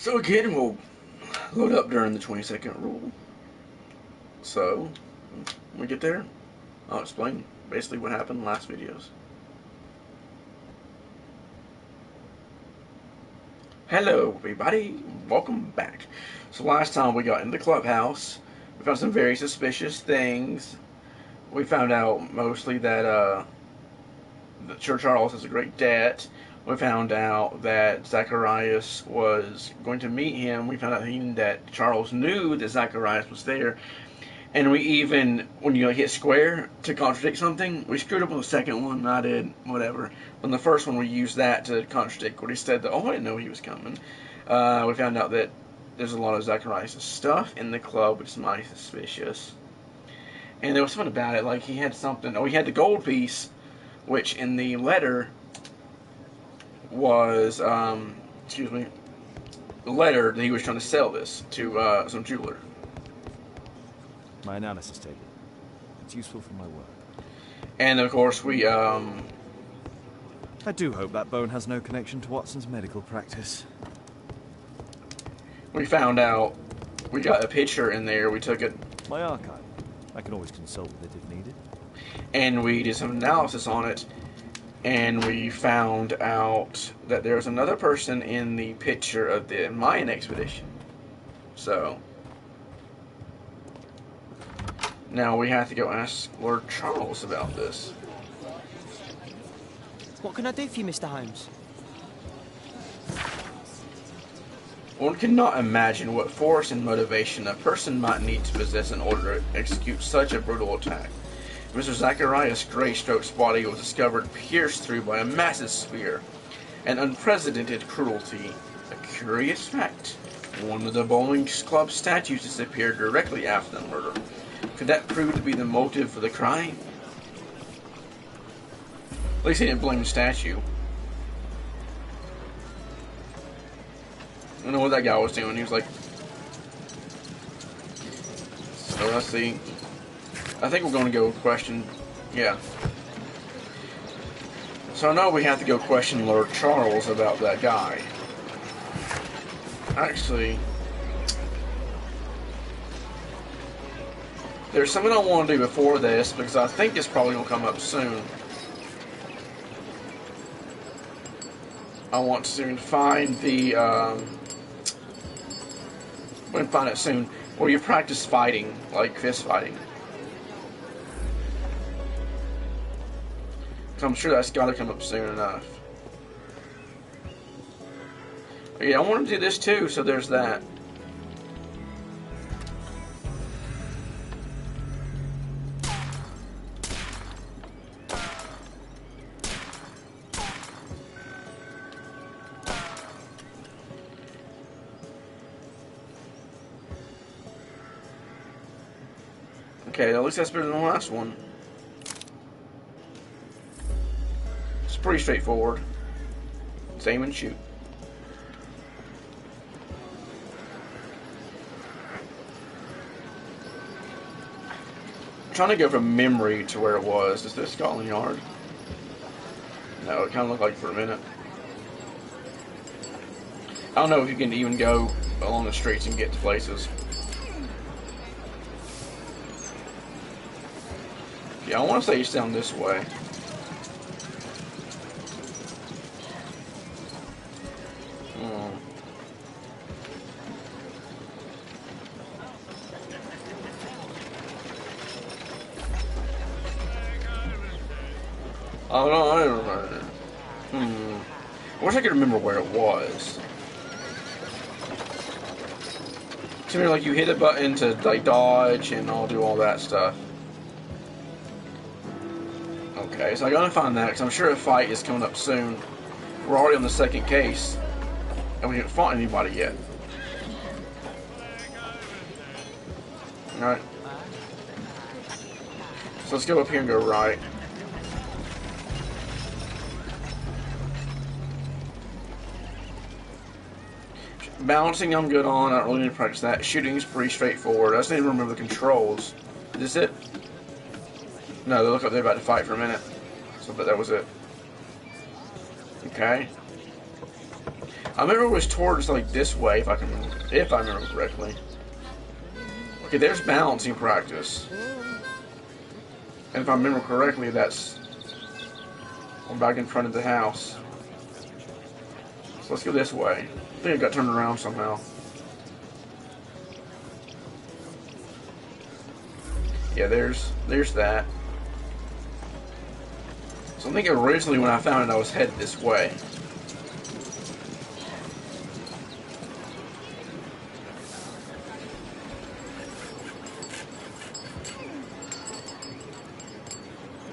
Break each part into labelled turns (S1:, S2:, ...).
S1: So again, we'll load up during the 20-second rule. So, when we get there, I'll explain basically what happened in last videos. Hello everybody, welcome back. So last time we got into the clubhouse, we found some very suspicious things. We found out mostly that Sir Charles has a great debt. We found out that Zacharias was going to meet him. We found out that Charles knew that Zacharias was there. And we even, when you hit square to contradict something, we screwed up on the second one. I did, whatever. On the first one, we used that to contradict what he said. That, oh, I didn't know he was coming. We found out that there's a lot of Zacharias' stuff in the club, which is mighty suspicious. And there was something about it, like he had something. Oh, he had the gold piece, which in the letter was, the letter that he was trying to sell this to some jeweler.
S2: My analysis table. It's useful for my work.
S1: And of course we,
S2: I do hope that bone has no connection to Watson's medical practice.
S1: we found out we got a picture in there. We took it.
S2: My archive. I can always consult with it if needed.
S1: And we did some analysis on it. And we found out that there was another person in the picture of the Mayan expedition. So now we have to go ask Lord Charles about this.
S3: What can I do for you, Mr. Holmes?
S1: One cannot imagine what force and motivation a person might need to possess in order to execute such a brutal attack. Mr. Zacharias Greystoke's body was discovered pierced through by a massive spear. An unprecedented cruelty. A curious fact. One of the bowling club statues disappeared directly after the murder. Could that prove to be the motive for the crime? At least he didn't blame the statue. I don't know what that guy was doing. He was like... So let's see. I think we're going to go question... Yeah. So I know we have to go question Lord Charles about that guy. Actually... there's something I want to do before this, because I think it's probably going to come up soon. I want to find the... I'm going to find it soon. Where you practice fighting, like fist fighting. So I'm sure that's got to come up soon enough. But yeah, I want to do this too, so there's that. Okay, at least that's better than the last one. It's pretty straightforward. It's aim and shoot. I'm trying to go from memory to where it was. Is this Scotland Yard? No, it kind of looked like for a minute. I don't know if you can even go along the streets and get to places. Yeah, I want to say it's down this way. Oh, no, I don't remember. I wish I could remember where it was. To me, like, you hit a button to, like, dodge and I'll do all that stuff. Okay, so I gotta find that, because I'm sure a fight is coming up soon. We're already on the second case, and we haven't fought anybody yet. Alright. So let's go up here and go right. Balancing I'm good on, I don't really need to practice that. Shooting is pretty straightforward. I just need to remember the controls. Is this it? No, they look like they're about to fight for a minute. So, but that was it. Okay. I remember it was towards like this way, if I remember correctly. Okay, there's balancing practice. And if I remember correctly, that's back in front of the house. So let's go this way. I think I got turned around somehow. Yeah, there's that. So I think originally when I found it, I was headed this way.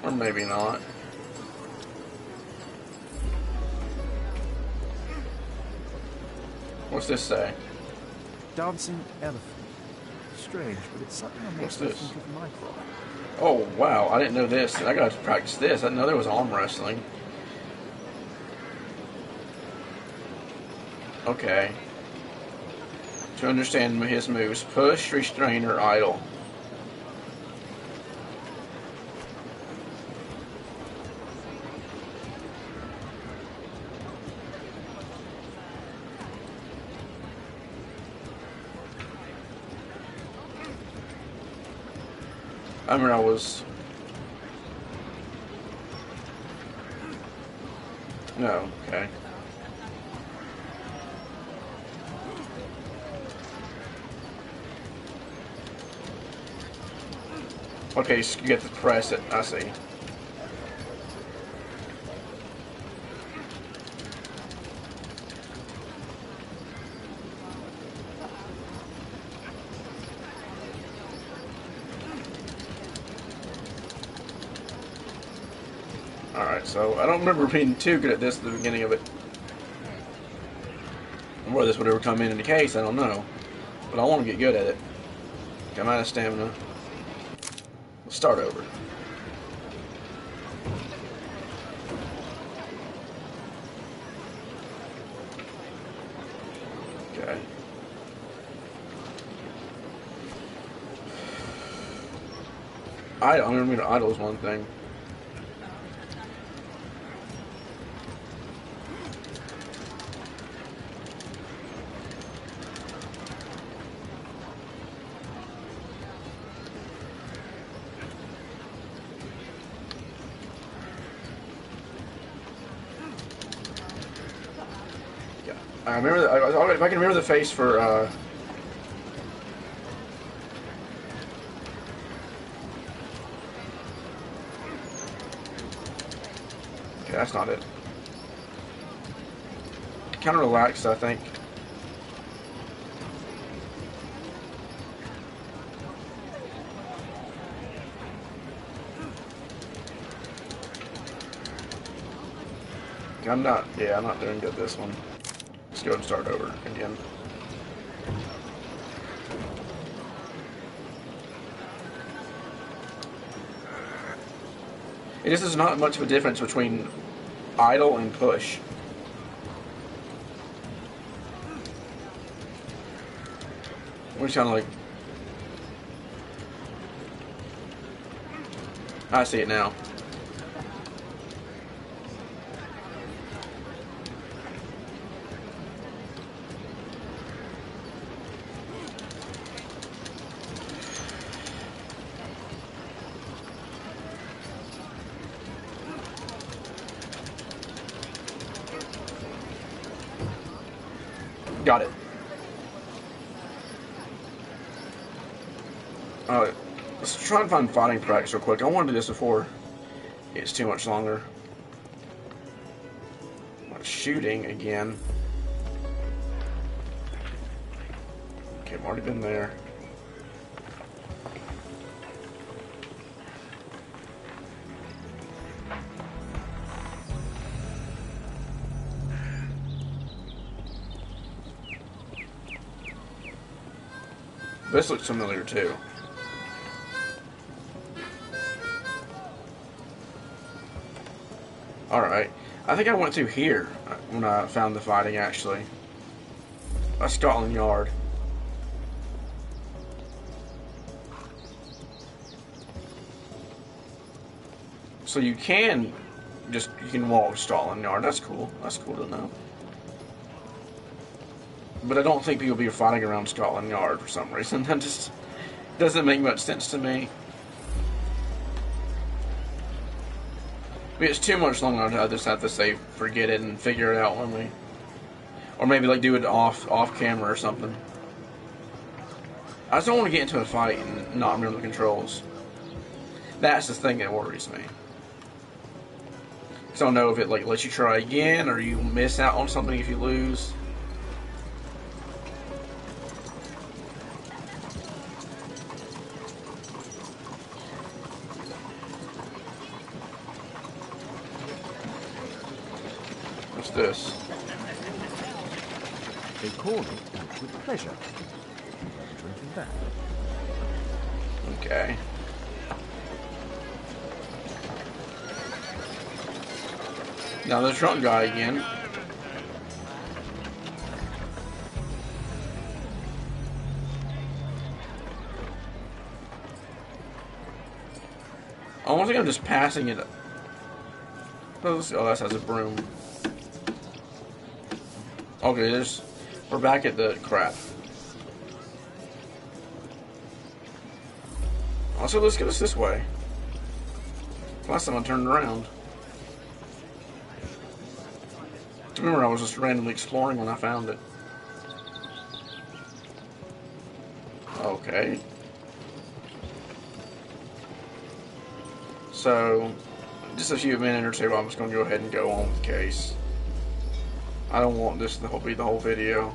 S1: Or maybe not. What's this say?
S2: Dancing elephant. Strange, but it's something that makes me think of Michael.
S1: Oh, wow. I didn't know this. I got to practice this. I didn't know there was arm wrestling. Okay. To understand his moves, push, restrain, or idle. I remember I was... No, okay. Okay, so you get to press it. I see. Alright, so I don't remember being too good at this at the beginning of it. Whether this would ever come in the case, I don't know. But I want to get good at it. I'm out of stamina. Let's start over. Okay. I remember idle is one thing. I remember if I can remember the face for okay, that's not it. Kind of relaxed, I think. I'm not doing good this one. Let's go and start over again. This is not much of a difference between idle and push. We're kind of like... I see it now. Got it. Let's try and find fighting practice real quick. I want to do this before it's too much longer. Shooting again. Okay, I've already been there. This looks familiar too. Alright. I think I went through here when I found the fighting, actually. Scotland Yard. So you can walk to Scotland Yard. That's cool. That's cool to know. But I don't think people be fighting around Scotland Yard for some reason. That just doesn't make much sense to me. If it's too much longer, I just have to say forget it and figure it out when we, or maybe like do it off camera or something. I just don't want to get into a fight and not remember the controls. That's the thing that worries me. So I don't know if it like lets you try again or you miss out on something if you lose. What's this?
S2: They call it with pleasure. Drinking that.
S1: Okay. Now the drunk guy again. I don't think I'm just passing it. Oh, that has a broom. Okay, we're back at the crap. Also, let's get us this way. Last time I turned around. Remember, I was just randomly exploring when I found it. Okay. So, just a few minutes or two, I'm just going to go ahead and go on with the case. I don't want this to be the whole video.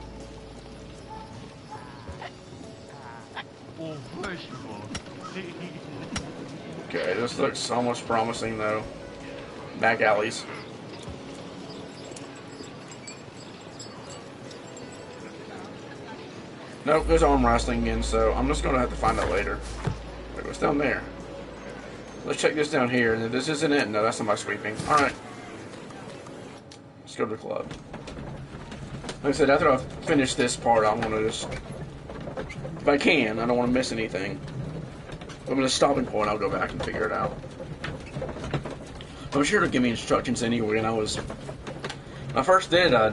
S1: Okay, this looks almost promising though. Back alleys. Nope, there's arm wrestling again, so I'm just gonna have to find out later. Wait, what's down there? Let's check this down here, and if this isn't it, no, that's not my sweeping. Alright. Let's go to the club. Like I said, after I finish this part, I want to just, if I can, I don't want to miss anything. If I'm at a stopping point, I'll go back and figure it out. I'm sure it'll give me instructions anyway, and when I first did, I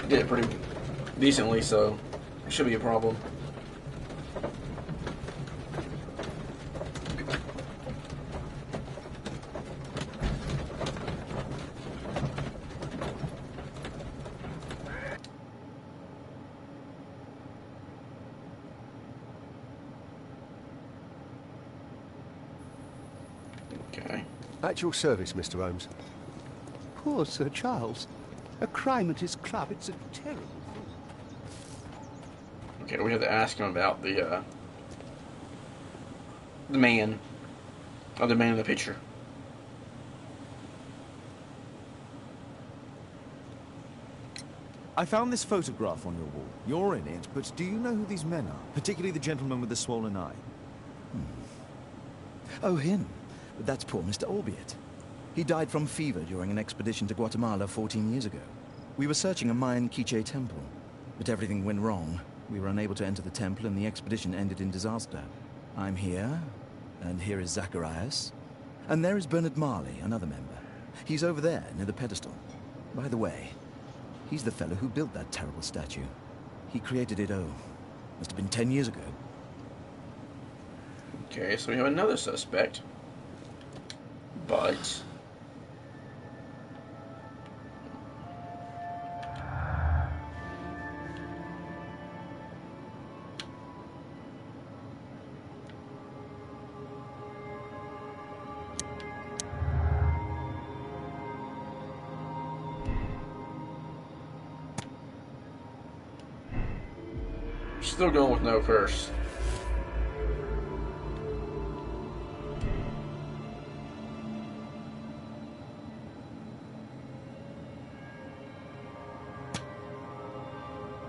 S1: did it pretty decently, so it should be a problem. Okay.
S4: At your service, Mr. Holmes.
S5: Poor Sir Charles. A crime at his club. It's a terrible thing.
S1: Okay, we have to ask him about the man. Oh, the man in the picture.
S2: I found this photograph on your wall. You're in it, but do you know who these men are? Particularly the gentleman with the swollen eye.
S6: Oh, him. But that's poor Mr. Albiot. He died from fever during an expedition to Guatemala 14 years ago. We were searching a Mayan Quiche temple, but everything went wrong. We were unable to enter the temple, and the expedition ended in disaster. I'm here, and here is Zacharias, and there is Bernard Marley, another member. He's over there, near the pedestal. By the way, he's the fellow who built that terrible statue. He created it, must have been 10 years ago.
S1: Okay, so we have another suspect. But still going with no curse.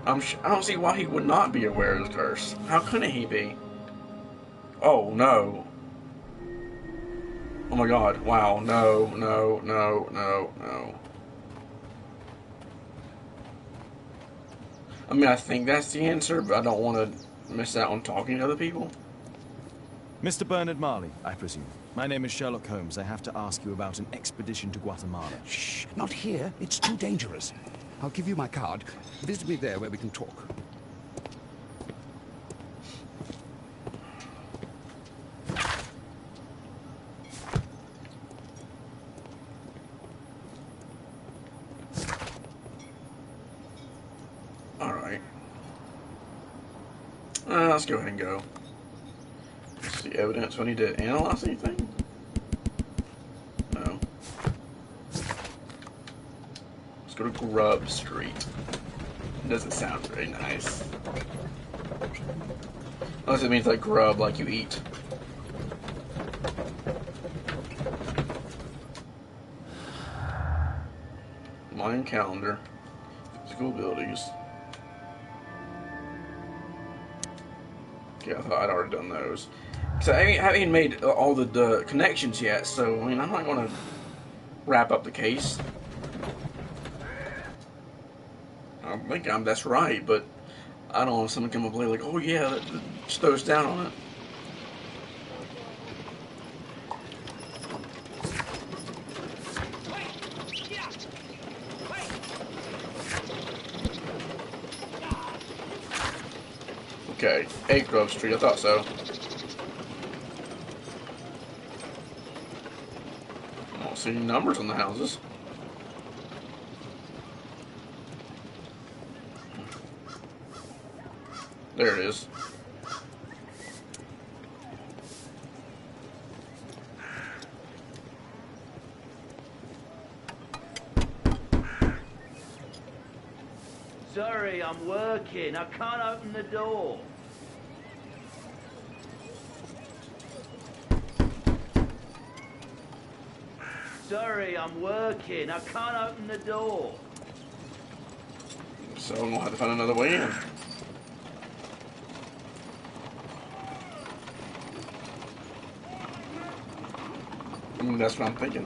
S1: I don't see why he would not be aware of the curse. How couldn't he be? Oh, no. Oh my god, wow, no, no, no, no, no. I mean, I think that's the answer, but I don't want to miss out on talking to other people.
S2: Mr. Bernard Marley, I presume. My name is Sherlock Holmes. I have to ask you about an expedition to Guatemala.
S5: Shh, not here. It's too dangerous. I'll give you my card. Visit me there where we can talk.
S1: Alright. Let's go ahead and go. Let's see, evidence. Do I need to analyze anything? No. Let's go to Grub Street. It doesn't sound very nice. Unless it means like grub, like you eat. Mayan calendar. School buildings. Yeah, I thought I'd already done those. So I haven't even made all the connections yet, so I mean I'm not going to wrap up the case. I think that's right, but I don't want someone come up later like, oh yeah, that just throws down on it. Okay, 8 Grove Street, I thought so. I don't see any numbers on the houses. There it is.
S7: Sorry, I'm working. I can't open the door. Sorry, I'm working. I can't open the door.
S1: So we'll have to find another way in. That's what I'm thinking.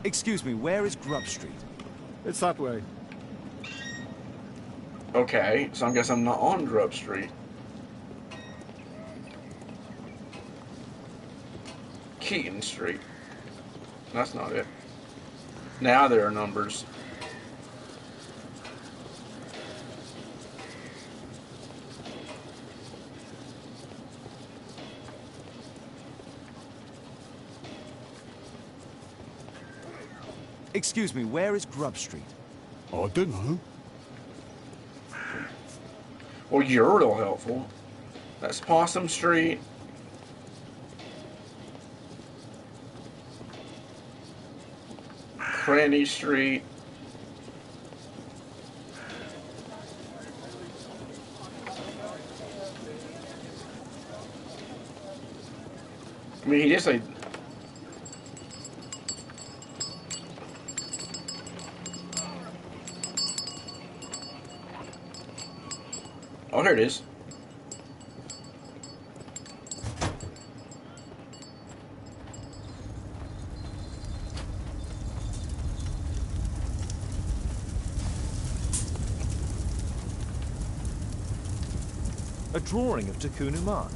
S2: Excuse me, where is Grub Street?
S4: It's that way.
S1: Okay, so I guess I'm not on Grub Street. Keaton Street. That's not it. Now there are numbers.
S2: Excuse me, where is Grub Street?
S5: I don't know.
S1: Well, you're real helpful. That's Possum Street. Cranny Street. I mean, he did say... Oh, there it is.
S2: A drawing of Takunu Man.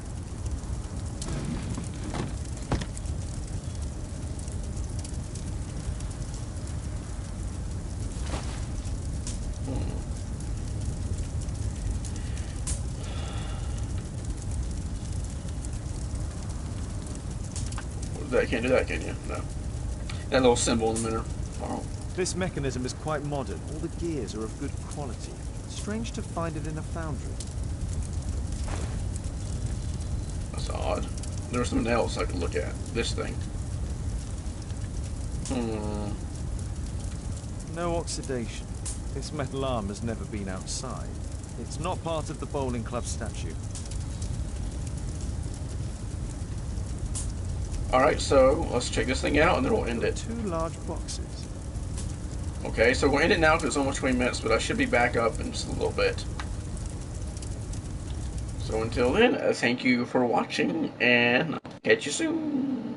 S1: That can't do that, can you? No. That little symbol in the middle. Oh.
S2: This mechanism is quite modern. All the gears are of good quality. Strange to find it in a foundry.
S1: That's odd. There's something else I could look at. This thing.
S2: No oxidation. This metal arm has never been outside. It's not part of the bowling club statue.
S1: Alright, so let's check this thing out and then we'll end it.
S2: 2 large boxes.
S1: Okay, so we'll end it now because it's almost 20 minutes, but I should be back up in just a little bit. So until then, thank you for watching and catch you soon.